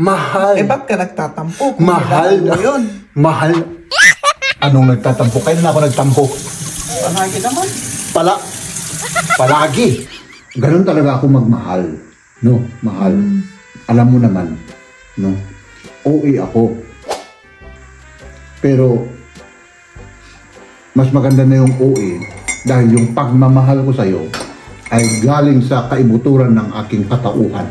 Mahal. Eh, ba't ka nagtatampo? Kung Mahal na yun. Mahal. Anong nagtatampo? Kailan ako nagtampo? Palagi naman. Palagi. Ganun talaga ako magmahal. No, mahal. Alam mo naman, no? OA ako. Pero, mas maganda na yung OA dahil yung pagmamahal ko sa'yo ay galing sa kaibuturan ng aking katauhan.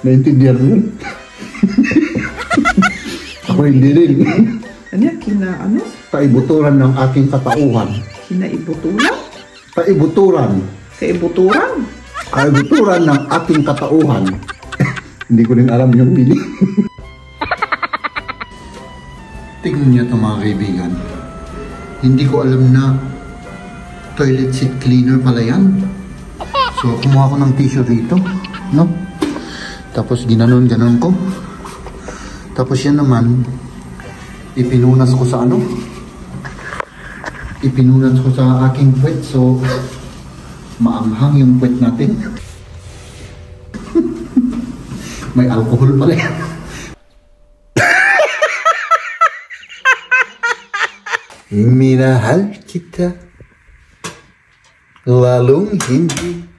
Naintindihan mo yun? Ako hindi rin. Ano yan? Kaibuturan ng aking katauhan. Kinaibuturan? Kaibuturan. Kaibuturan? Kaibuturan ng aking katauhan. Hindi ko rin alam yung meaning. Tingnan niyo ito mga kaibigan. Hindi ko alam na toilet seat cleaner pala yan. So kumuha ko ng tissue dito. No? Tapos ginanon-ganon ko. Tapos yan naman, ipinunas ko sa ano? Ipinunas ko sa aking puwet. So, maanghang yung puwet natin. May alcohol pala yan. Minahal kita, lalong hindi.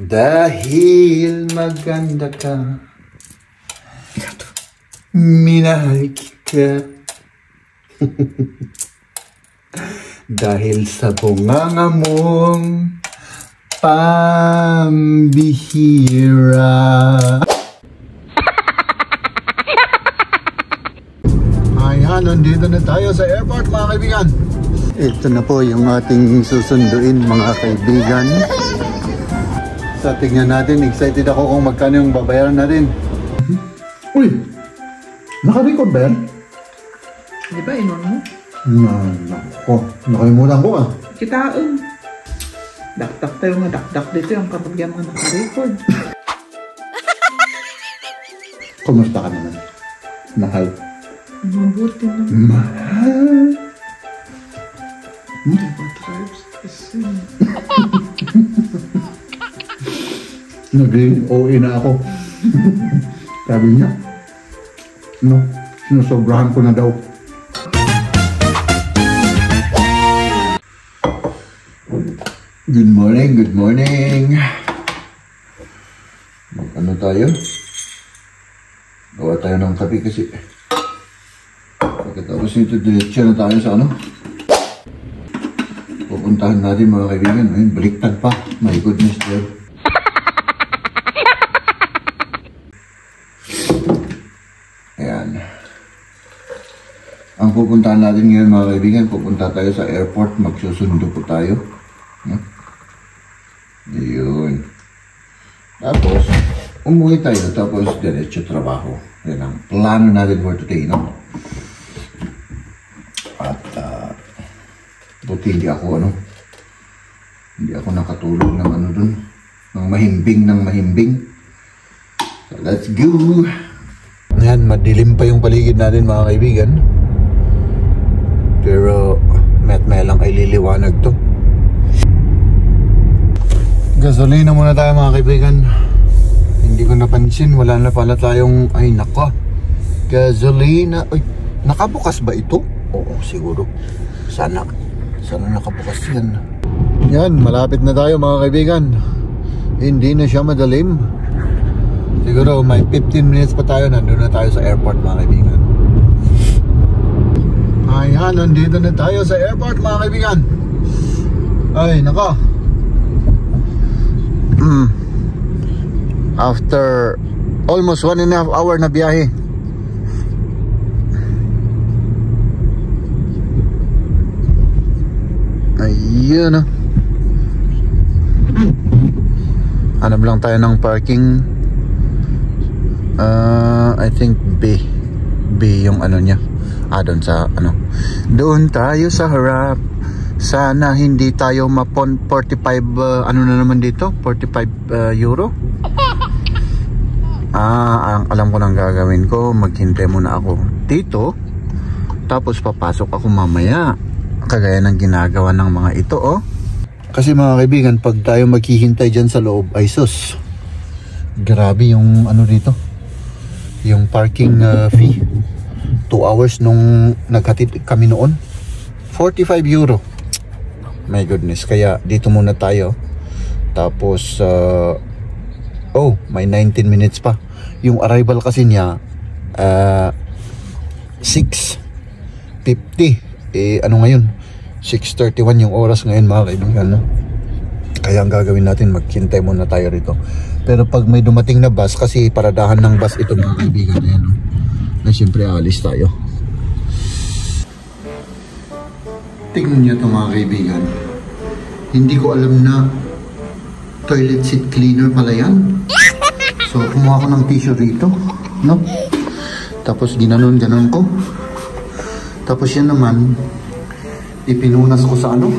Dahil maganda ka, minahal kita. Dahil sa bunganga mong pambihira. Ayan, nandito na tayo sa airport mga kaibigan. Ito na po yung ating susunduin mga kaibigan. So, tignan natin. Excited ako kung magkano yung babayaran natin. Uy! Naka-record ba yan? Di ba, inon mo? Nakalimutan ko ah. Kitaan. Dakdak tayo nga. Dakdak dito yung kapag yan mga naka-record. Kumusta ka naman? Mahal. Mabuti naman. Mahal. Tribes kasi. Naging OA na ako. Sabi niya, no, sinusobrahan ko na daw. Good morning, good morning. Ano tayo? Gawa tayo ng kape kasi pagkatapos nito, diretso na tayo sa ano? Pupuntahan natin mga kaibigan. Ayun, baliktad pa. My goodness, Lord. Ang pupuntahan natin ngayon mga kaibigan, pupunta tayo sa airport, magsusundo po tayo. Yun. Tapos, umuwi tayo, tapos diretso trabaho. Yan ang plano natin for today, no? At, buti hindi ako, hindi ako nakatulog ng dun, ng mahimbing. So, let's go! Yan, madilim pa yung paligid natin mga kaibigan. Pero met-maya lang ay liliwanag to. Gasolina muna tayo mga kaibigan. Hindi ko napansin, wala na pala tayong, ay nako, gasolina. Ay, nakabukas ba ito? Oo, siguro. Sana nakabukas yan. Yan, malapit na tayo mga kaibigan. Hindi na siya madalim. Siguro may 15 minutes pa tayo, nandun na tayo sa airport mga kaibigan. Ayan, nandito na tayo sa airport mga kaibigan. Ay, nako. After almost 1.5 hour na biyahe. Ayun. Hanap lang tayo ng parking. I think B yung ano niya. Doon sa ano. Doon tayo sa harap. Sana hindi tayo mapon 45 ano na naman dito? 45 euro. Ang alam ko nang gagawin ko, maghintay muna ako dito. Tapos papasok ako mamaya. Kagaya ng ginagawa ng mga ito, oh. Kasi mga kaibigan, pag tayo maghihintay dyan sa loob, ay sus, grabe yung ano dito, yung parking fee. 2 hours nung naghatid kami noon, 45 euro. My goodness, kaya dito muna tayo. Tapos oh, may 19 minutes pa. Yung arrival kasi niya 6:50. Ano ngayon? 6:31 yung oras ngayon mga kaibigan, no? Kaya ang gagawin natin, maghintay muna tayo rito. Pero pag may dumating na bus, kasi paradahan ng bus ito mga kaibigan, ayan, no? Na siyempre aalis tayo. Tingnan nyo ito mga kaibigan. Hindi ko alam na toilet seat cleaner pala yan. So kumuha ko ng tissue rito, no? Tapos ginanon ko. Tapos yan naman, ipinunas ko sa ano?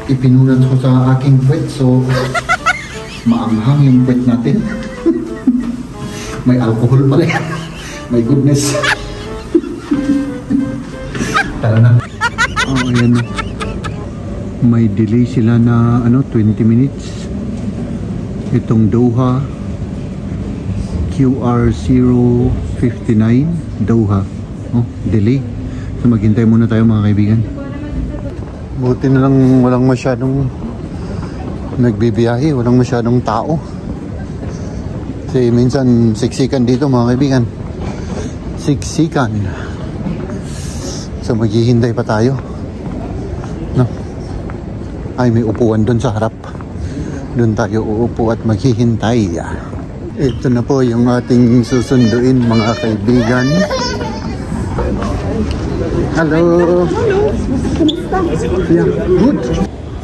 Ipinunas ko sa aking puwet. So maanghang yung puwet natin. May alcohol pala yan. My goodness. Tara na. Oh, ayan na. May delay sila na ano, 20 minutes. Itong Doha QR059 Doha. Oh, delay. So maghintay muna tayo mga kaibigan. Buti na lang walang masyadong nagbibiyahe, walang masyadong tao. Kasi minsan siksikan dito mga kaibigan. Siksikan. So maghihintay pa tayo. No? Ay, may upuan doon sa harap. Doon tayo uupo at maghihintay. Ito na po yung ating susunduin mga kaibigan. Hello. Hello. Yeah, good.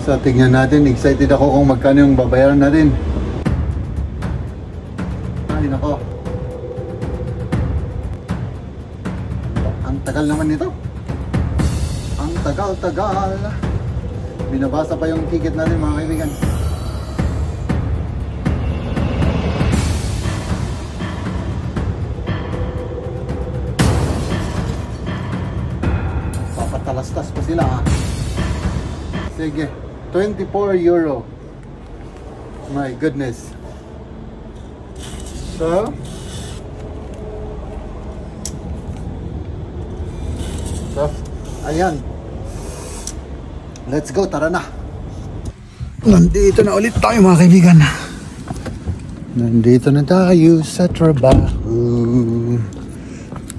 So tingnan natin, excited ako kung magkano yung babayaran natin. Ay nako. Ang tagal naman nito. Ang tagal-tagal. Binabasa pa yung ticket natin mga kaibigan. Papatalastas pa sila ha. Sige, 24 euro. My goodness. So ayan. Let's go, tara na. Nandito na ulit tayo mga kaibigan. Nandito na tayo sa trabaho.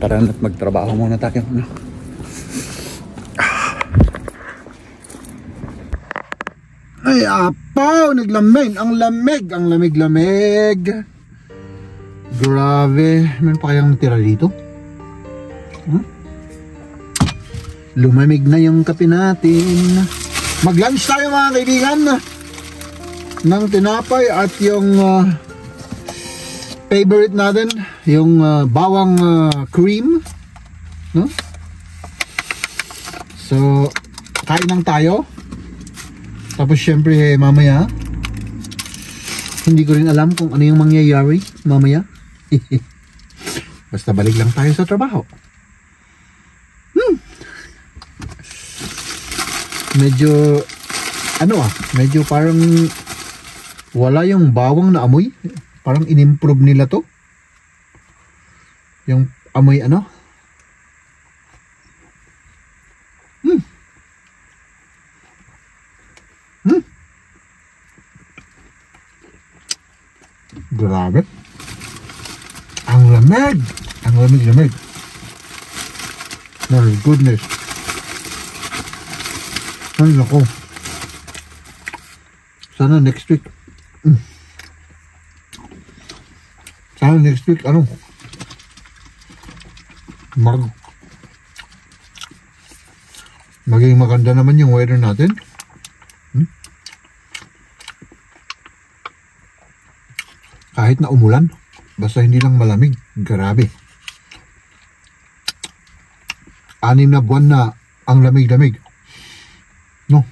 Tara na't magtrabaho muna tayo. Ay, apaw! Naglamig! Ang lamig! Ang lamig-lamig! Grabe! Meron pa kayang tira dito? Lumamig na yung kape natin. Mag-lunch tayo mga kaibigan ng tinapay at yung favorite natin, yung bawang cream, no? So kain lang tayo. Tapos syempre mamaya hindi ko rin alam kung ano yung mangyayari mamaya. Basta balik lang tayo sa trabaho. Medyo medyo parang wala yung bawang na amoy. Parang inimprove nila to. Yung amoy Grabe. Ang lamig. Ang lamig. My goodness. Ay nako. Sana next week. Sana next week maging maganda naman yung weather natin. Kahit na umulan, basta hindi lang malamig. Grabe. 6 na buwan na ang lamig-lamig. No?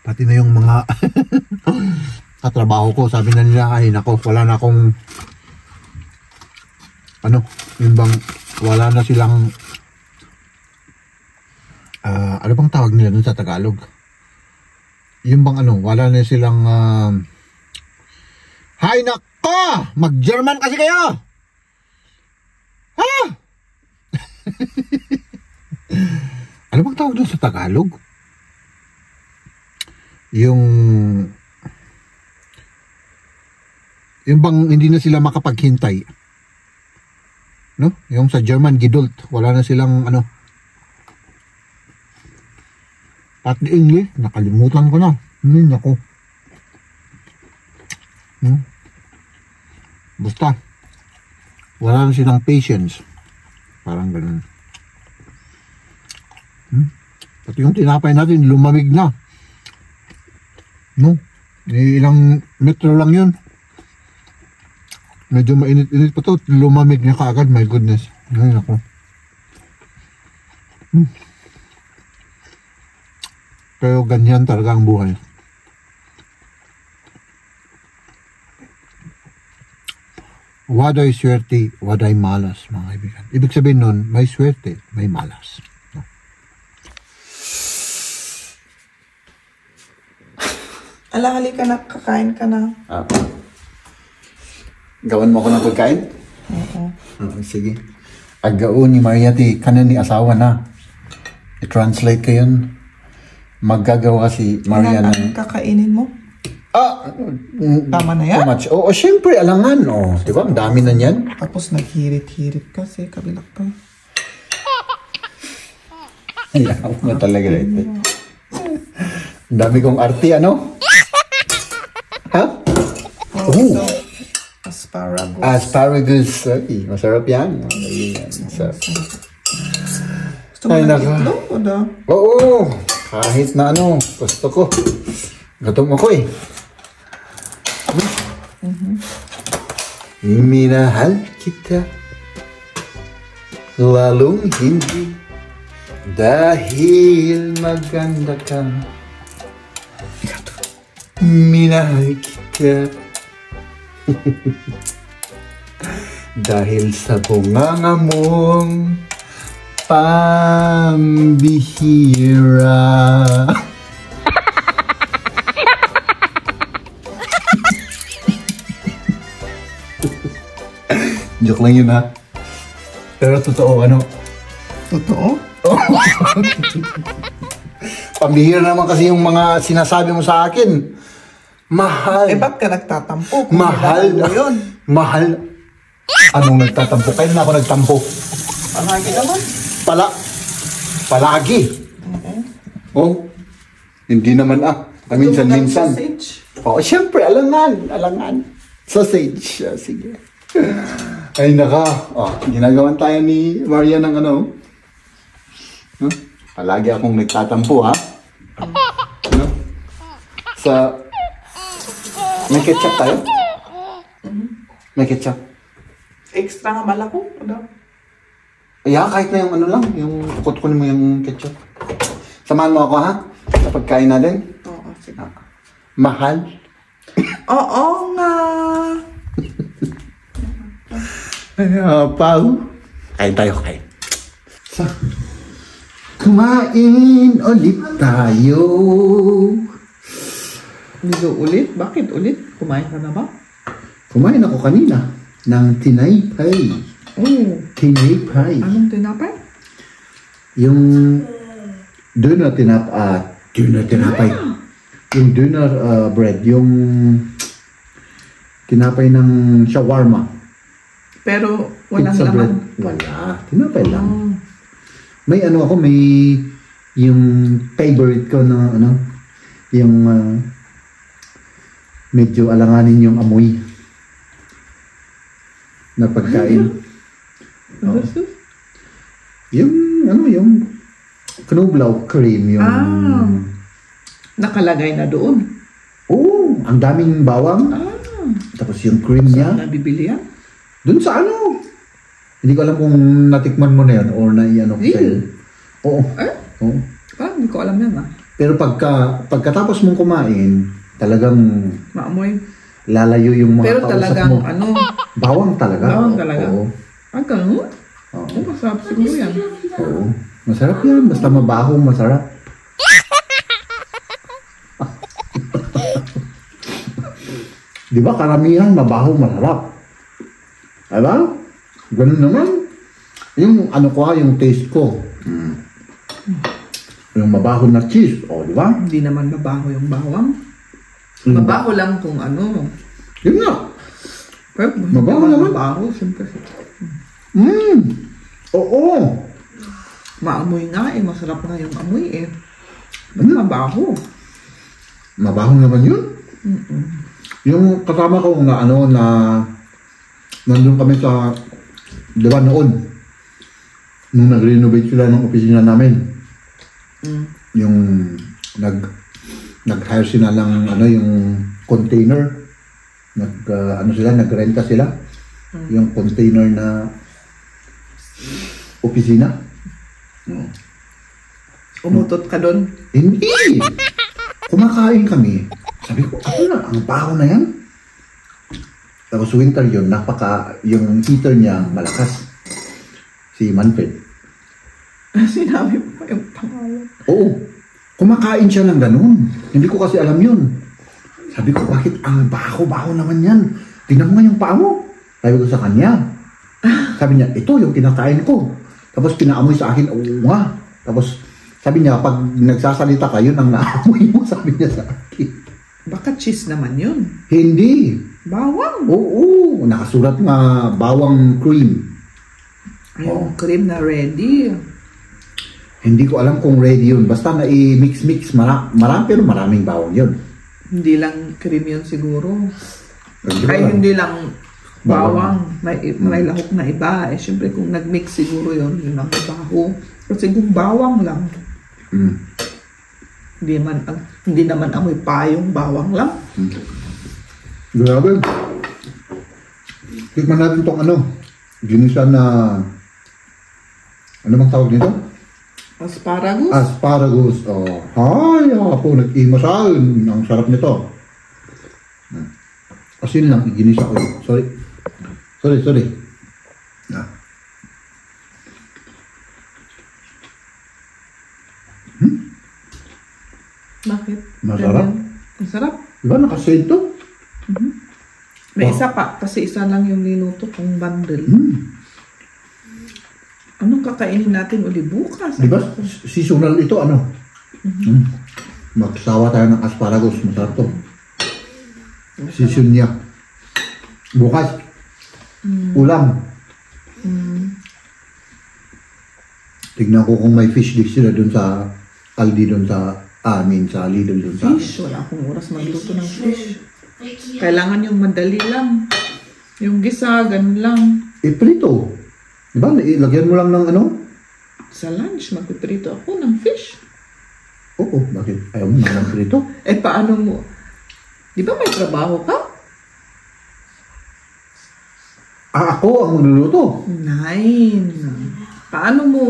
Pati na yung mga katrabaho ko, sabi na nila, ay nako, wala na akong yung bang wala na silang ano bang tawag nila dun sa Tagalog? Yung bang ano, wala na silang hay nako! Mag-German kasi kayo! Ha? Ano bang tawag dun sa Tagalog? Yung bang hindi na sila makapaghintay. No? Yung sa German Geduld, wala na silang ano. At the English, nakalimutan ko na. Ako. Basta, wala na silang patience. Parang ganun. Pati yung tinapay natin, lumamig na. No? Ilang metro lang yun. Medyo mainit-init pa to. Lumamig na kaagad. My goodness. Ay, ako. Pero ganyan talaga ang buhay. Waday swerte, waday malas, mga kaibigan. Ibig sabihin nun, may swerte, may malas. No? Ala, halika na, kakain ka na. Gawan mo ako ng pagkain? Oo. Sige. Agao ni Mariati, kanan ni asawa na. I-translate ko yun. Maggagawa si Maria ng... Kakainin mo? Tama na yan? Too much. Oo, syempre, alangan. Oh, di ba? Ang dami na yan. Tapos naghirit-hirit kasi, kabilak ka. Ayaw mo talaga ito. Ang dami kong arti, ano? Ha? So, asparagus. Asparagus. Ay, masarap yan. Masarap. Gusto mo ng itlog o da? Oo. Kahit na ano, gusto ko. Gutom ako eh. Minahal kita lalong hindi dahil maganda ka. Minahal kita dahil sa bunganga mong pambihira. Joke lang yun ha. Pero totoo, ano? Totoo? Pambihira naman kasi yung mga sinasabi mo sa akin. Mahal. Ba't ka nagtatampo? Mahal na yun. Mahal. Anong nagtatampo? Kaya na ako nagtampo. Palagi naman. Palagi. Oh. Hindi naman Minsan-minsan. Sausage? Oh, syempre, alangan. Sausage. Sige. Ay naka, ginagawan tayo ni Maria ng ano. Palagi akong nagtatampo ha. No? May ketchup tayo? May ketchup. Extra nga malako? Kahit na yung ano lang, yung kunin mo yung ketchup. Samahan mo ako ha, sa pagkain natin. Oo, sige. Mahal. Oo nga. Pau. Kain tayo, kain. Kumain ulit tayo. Hindi ulit? Bakit ulit? Kumain ka na ba? Kumain ako kanina ng tinapay. Oh. Tinapay. Anong tinapay? Yung doner tinapay. Yung doner bread. Yung tinapay ng shawarma. Pero walang Pizza laman. Bread. Wala. Tinapay lang. Oh. May ano ako, may yung favorite ko na ano, yung medyo alanganin yung amoy na pagkain. Oh. Yung ano, yung knoblauch cream, yung nakalagay na doon. oh, ang daming bawang. Tapos yung cream niya. Saan nabibili yan? Doon sa ano? Hindi ko alam kung natikman mo na yan or na-iano ko sa'yo. Oo. Oo. Hindi ko alam yan Pero pagkatapos mong kumain, talagang maamoy. lalayo yung mga Pero kausap talagang mo. ano? Bawang talaga. Bawang talaga? Oo. Ganun? Oo. Oh, masarap siguro yan. Oo. Masarap yan. Basta mabaho, masarap. Di ba karamihan mabaho, masarap? Diba? Ganun naman. Yung ano ko, yung taste ko. Yung mabaho na cheese. O, di ba? Hindi naman mabaho yung bawang. Mm. Mabaho lang kung ano. Yun nga. Pero Mabaho naman. mabaho, siyempre. Oo. Maamoy nga eh. Masarap nga yung amoy eh. Ba't mabaho? Mabaho naman yun. Yung kasama ko na ano na nandun kami sa, di ba noon, nung nag-renovate sila ng opisina namin, yung nag-hire sila ng ano, yung container, ano sila, nagrenta sila, yung container na opisina. Umutot ka doon? Hindi! Kumakain kami. Sabi ko, ano na, ang baho na yan? Tapos winter yun, yung heater niya malakas. Si Manfred. Sinabi mo pa yung pangalan. Oo. Kumakain siya ng ganun. Hindi ko kasi alam yun. Sabi ko, bakit ang baho-baho naman yan? Tingnan mo nga yung paa mo. Sabi ko sa kanya. Sabi niya, ito yung kinakain ko. Tapos pinaamoy sa akin, oo nga. Tapos sabi niya, pag nagsasalita ka, yun ang naamoy mo, sabi niya sa akin. Baka cheese naman yun. Hindi. Bawang. Oo. Nakasulat nga, bawang cream. Yung cream na ready. Hindi ko alam kung ready yun. Basta na i-mix-mix. Marami, pero maraming bawang yun. Hindi lang cream yun siguro. Hindi Ay, ko alam. hindi lang bawang. May lahok na iba. Eh, syempre kung nag-mix siguro yun ang baho. Kasi kung bawang lang, hindi naman amoy payong bawang lang. Grabe. Tikman natin itong ano. Ginisa na, ano bang tawag nito? Asparagus. Asparagus. Oh. Ay, po, nag-imasal. Ang sarap nito. Asin lang, iginisa ko. Sorry. Ah. Bakit? Masarap. Masarap. Diba nakasave to? May Wow. isa pa. Kasi isa lang yung niluto kong bundle. Anong kakainin natin uli bukas? Diba seasonal ito, ano? Magsawa tayo ng asparagus. Masarap to. Season niya. Bukas. Ulam. Tignan ko kung may fish dish sila dun sa Aldi dun sa sa Lidl dun sa Fish. Wala akong oras magluto ng fish. Kailangan yung madali lang. Yung gisa, ganun lang. prito. Diba? Ilagyan mo lang ng ano? Sa lunch, magpiprito ako ng fish. Oo, bakit? Ayaw mo ng prito? Eh, paano mo? Di ba may trabaho ka? Ako ang magluluto. 9. Paano mo,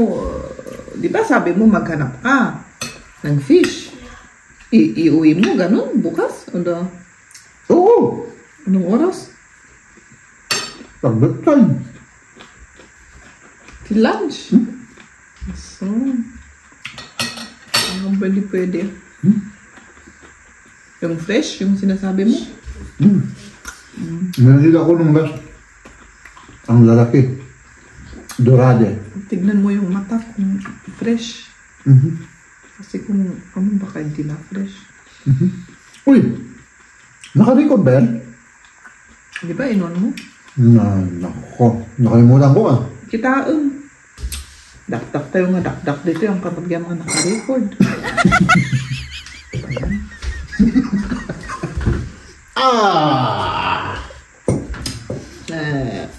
di ba sabi mo maghanap ka ng fish? Iuwi mo, ganun, bukas? Oo. Anong oras? Pag-break time. Till lunch. So, ano ba di pwede? Yung fresh, yung sinasabi mo? Nalil ako nung last. Ang lalaki. Dorade. Tignan mo yung mata kung fresh. Kasi kung ano baka hindi na fresh. Uy! Naka-record ba yan? Di ba inon mo? Nako. Nakalimutan ko ah. Kitaang. Dakdak tayo nga dakdak dito yung kapag yung mga naka-record.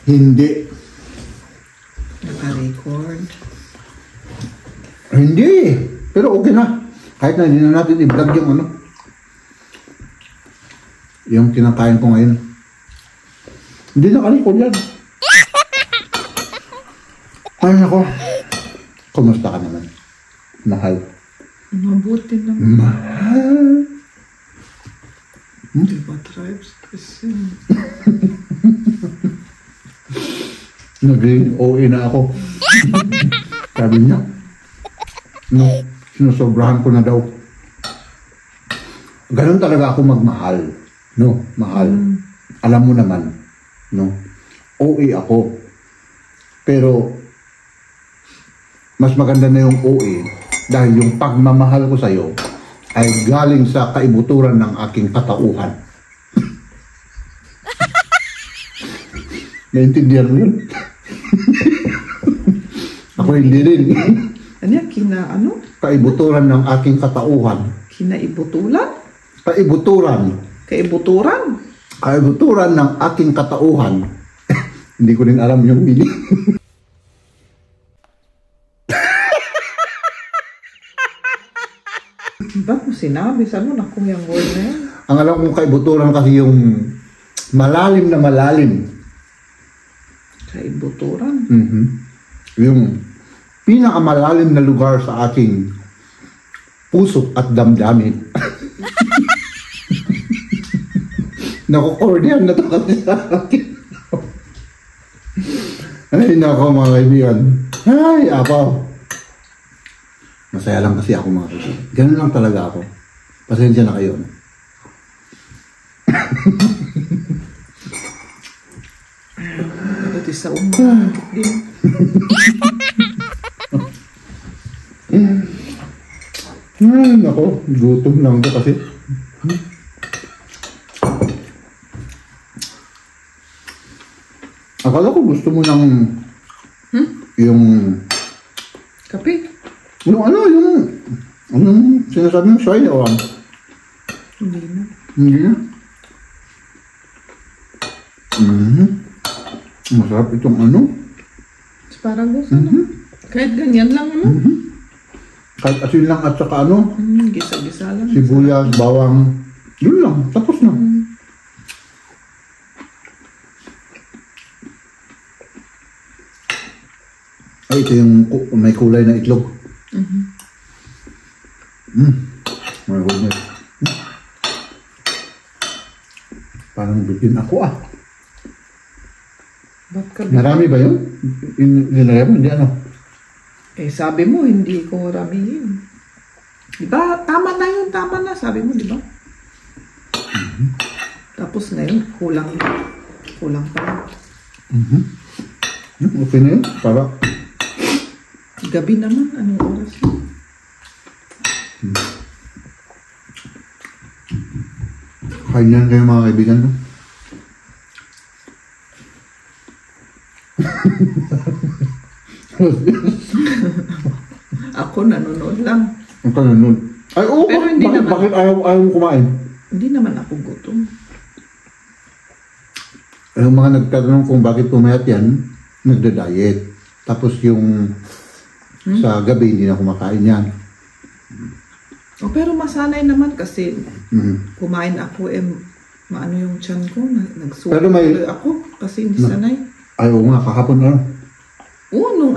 Hindi. Naka-record. Hindi. Pero okay na. Kahit na hindi na natin i-vlog yung ano. Yung kinakain ko ngayon. Hindi naka-record yan. Ay nako. Kumusta ka naman? Mahal. Mabuti naman. Mahal. Diba tribes? Kasi... Naging OA na ako. Sabi niya, no, sinusobrahan ko na daw. Ganun talaga ako magmahal. No, mahal. Alam mo naman, no, OA ako. Pero, mas maganda na yung OA dahil yung pagmamahal ko sa'yo ay galing sa kaibuturan ng aking katauhan. Naintindihan mo yun? Ako hindi rin. Ano yan? Kaibuturan ng aking katauhan. Kinaibutulan? Kaibuturan. Kaibuturan? Kaibuturan ng aking katauhan. Hindi ko rin alam yung meaning. Ba't mo sinabi? Saan mo nakuha yung word na yan? Ang alam kong kaibuturan kasi yung malalim na malalim. Kaibuturan? Yung pinakamalalim na lugar sa aking puso at damdamin. Nakukordiyan na ito kasi sa akin. Ay, nako mga kaibigan. Ay, apaw. Masaya lang kasi ako mga kaibigan. Ganun lang talaga ako. Pasensya na kayo. Pati sa umakit din. Ay, nako. Gutom lang ito kasi. Akala ko gusto mo ng yung Kape? yung sinasabi mo soy o Hindi na. hindi na. Masarap itong Asparagus, Kahit ganyan lang, kahit asin lang at saka Gisa-gisa lang. sibuyas, bawang, yun lang, tapos na. Ay, ito yung may kulay na itlog. My goodness. Parang bitin ako Ba't ka Marami ba yun? Nilagay mo? Hindi sabi mo, hindi ko ramihin. Diba? Tama na yun, tama na. Sabi mo, diba? Tapos ngayon, kulang pa lang. Okay na yun. Para Gabi naman, anong oras na? kain yan kayo mga kaibigan. No? Ako nanonood lang. Ang kanunod. Ay, oo. Pero hindi naman. Bakit ayaw mo kumain? Hindi naman ako gutom. Yung mga nagtatanong kung bakit pumayat yan, nagda-diet. Tapos yung sa gabi, hindi na kumakain yan. Pero masanay naman kasi kumain ako, maano yung tiyan ko, Pero may- nagsulit ako kasi hindi sanay. Ay, oo nga, kahapon Oo, nung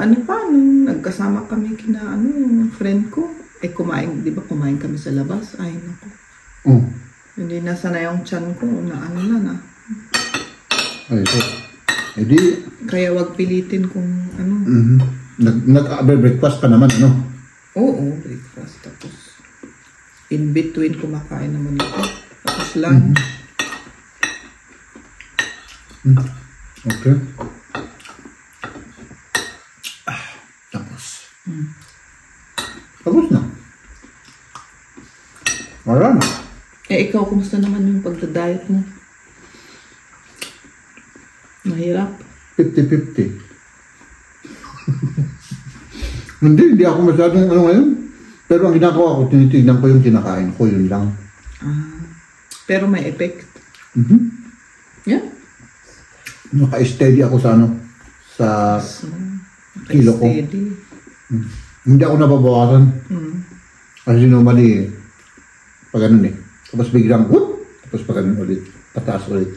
nagkasama kami yung friend ko. Kumain, di ba kumain kami sa labas? Ay, naku. Hindi na sanay yung tiyan ko, na. Ay, so. Edi, Kaya wag pilitin kung nag-breakfast ka naman, Oo, breakfast. Tapos, in between kumakain naman ako. Tapos lunch. Okay. Tapos. Tapos na. Wala na. Ikaw, kumusta naman yung pagda-diet mo? Mahirap. 50-50. Hindi ako masyadong ngayon. Pero ang ginagawa ko, tinitignan ko yung kinakain ko, yun lang. Pero may effect. Yeah. Naka-steady ako sa kilo ko. Steady. Hindi ako nababawasan. Kasi normally, pag ganun tapos biglang, tapos pag ganun ulit, pataas ulit.